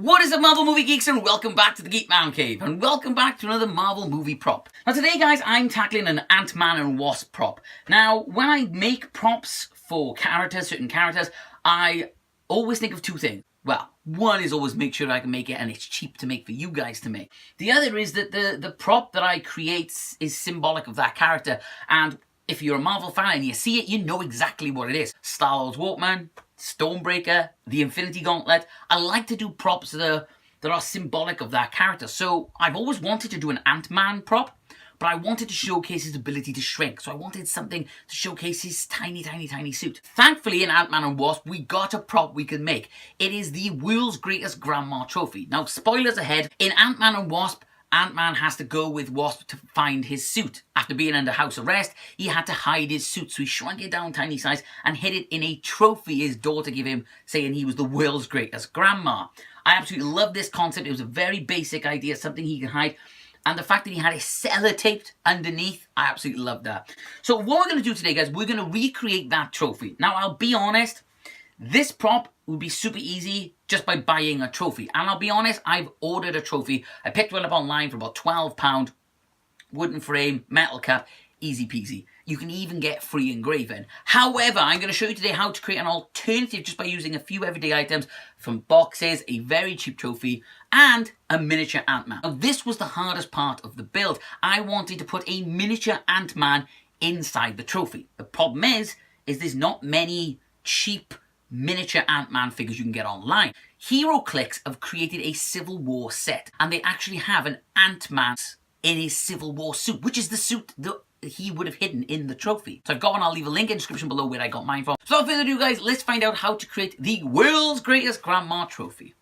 What is up, Marvel movie geeks, and welcome back to the Geek Man Cave, and welcome back to another Marvel movie prop. Now today, guys, I'm tackling an Ant-Man and Wasp prop. Now, when I make props for certain characters, I always think of two things. Well, one is always make sure I can make it and it's cheap to make for you guys to make. The other is that the prop that I create is symbolic of that character, and if you're a Marvel fan and you see it, you know exactly what it is. Star-Lord's Walkman, Stormbreaker, the Infinity Gauntlet. I like to do props that are symbolic of that character. So I've always wanted to do an Ant-Man prop, but I wanted to showcase his ability to shrink. So I wanted something to showcase his tiny, tiny, tiny suit. Thankfully, in Ant-Man and Wasp, we got a prop we could make. It is the world's greatest grandma trophy. Now, spoilers ahead, in Ant-Man and Wasp, Ant-Man has to go with Wasp to find his suit. After being under house arrest, he had to hide his suit, so he shrunk it down tiny size and hid it in a trophy his daughter gave him, saying he was the world's greatest grandma. I absolutely love this concept. It was a very basic idea, something he can hide. And the fact that he had it sellotaped underneath, I absolutely love that. So what we're going to do today, guys, we're going to recreate that trophy. Now, I'll be honest, this prop would be super easy just by buying a trophy. And I'll be honest, I've ordered a trophy. I picked one up online for about £12. Wooden frame, metal cap, easy peasy. You can even get free engraving. However, I'm going to show you today how to create an alternative just by using a few everyday items from boxes, a very cheap trophy, and a miniature Ant-Man. Now, this was the hardest part of the build. I wanted to put a miniature Ant-Man inside the trophy. The problem is there's not many cheap miniature Ant-Man figures you can get online. HeroClix have created a Civil War set, and they actually have an Ant-Man in his Civil War suit, which is the suit that he would have hidden in the trophy. So I've got one, I'll leave a link in the description below where I got mine from. So without further ado, guys, let's find out how to create the world's greatest grandma trophy.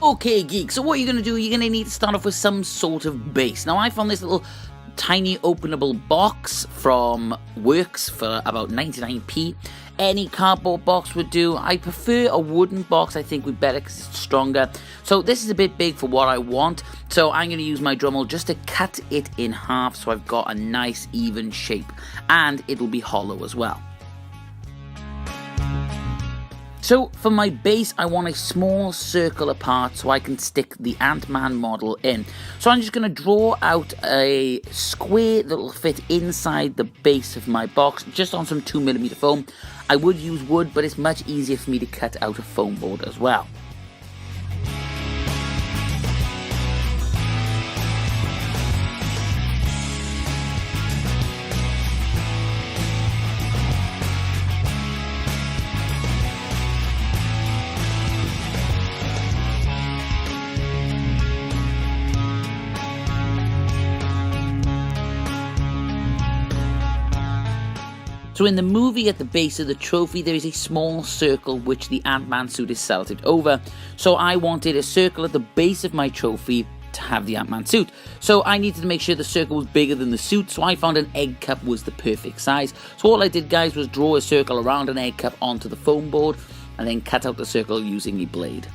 Okay, geeks, so what you're going to do, you're going to need to start off with some sort of base. Now, I found this little tiny openable box from Works for about 99p. Any cardboard box would do. I prefer a wooden box, I think would be better because it's stronger. So this is a bit big for what I want, so I'm going to use my Dremel just to cut it in half so I've got a nice even shape, and it'll be hollow as well. So for my base, I want a small circle apart so I can stick the Ant-Man model in. So I'm just going to draw out a square that will fit inside the base of my box, just on some 2mm foam. I would use wood, but it's much easier for me to cut out a foam board as well. So in the movie, at the base of the trophy, there is a small circle which the Ant-Man suit is sellotape over. So I wanted a circle at the base of my trophy to have the Ant-Man suit. So I needed to make sure the circle was bigger than the suit, so I found an egg cup was the perfect size. So all I did, guys, was draw a circle around an egg cup onto the foam board and then cut out the circle using a blade.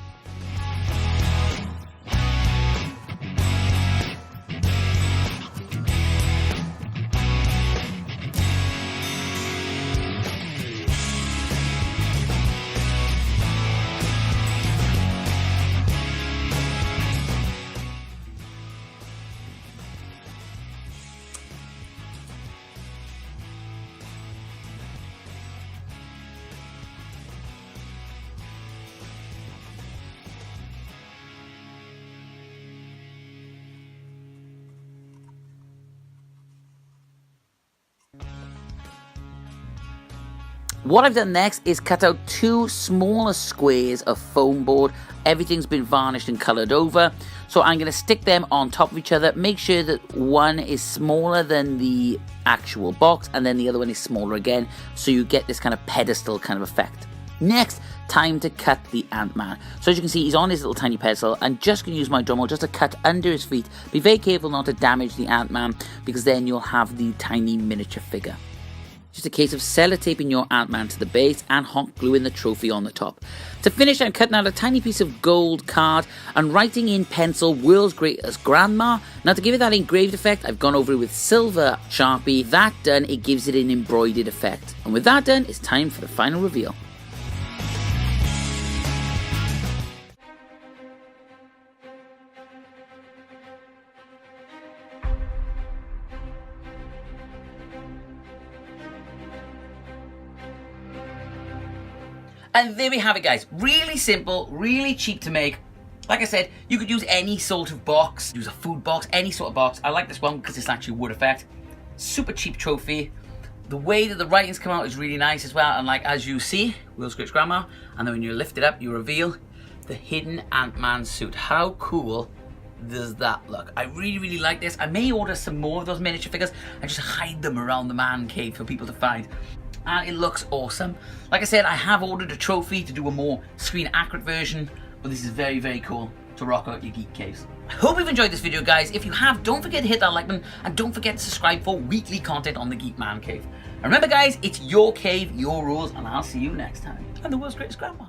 What I've done next is cut out two smaller squares of foam board. Everything's been varnished and coloured over. So I'm going to stick them on top of each other. Make sure that one is smaller than the actual box and then the other one is smaller again. So you get this kind of pedestal kind of effect. Next, time to cut the Ant-Man. So as you can see, he's on his little tiny pedestal. I'm just going to use my Dremel just to cut under his feet. Be very careful not to damage the Ant-Man because then you'll have the tiny miniature figure. Just a case of sellotaping your Ant-Man to the base and hot gluing the trophy on the top. To finish, I'm cutting out a tiny piece of gold card and writing in pencil, World's Greatest Grandma. Now to give it that engraved effect, I've gone over it with silver Sharpie. That done, it gives it an embroidered effect. And with that done, it's time for the final reveal. And there we have it, guys. Really simple, really cheap to make. Like I said, you could use any sort of box, use a food box, any sort of box. I like this one because it's actually wood effect. Super cheap trophy. The way that the writings come out is really nice as well. And like, as you see, Will Script's grandma, and then when you lift it up, you reveal the hidden Ant-Man suit. How cool does that look? I really, really like this. I may order some more of those miniature figures and just hide them around the man cave for people to find. And it looks awesome. Like I said, I have ordered a trophy to do a more screen accurate version, but this is very, very cool to rock out your geek caves. I hope you've enjoyed this video, guys. If you have, don't forget to hit that like button, and don't forget to subscribe for weekly content on the Geek Man Cave. And remember, guys, it's your cave, your rules, and I'll see you next time. I'm the world's greatest grandma.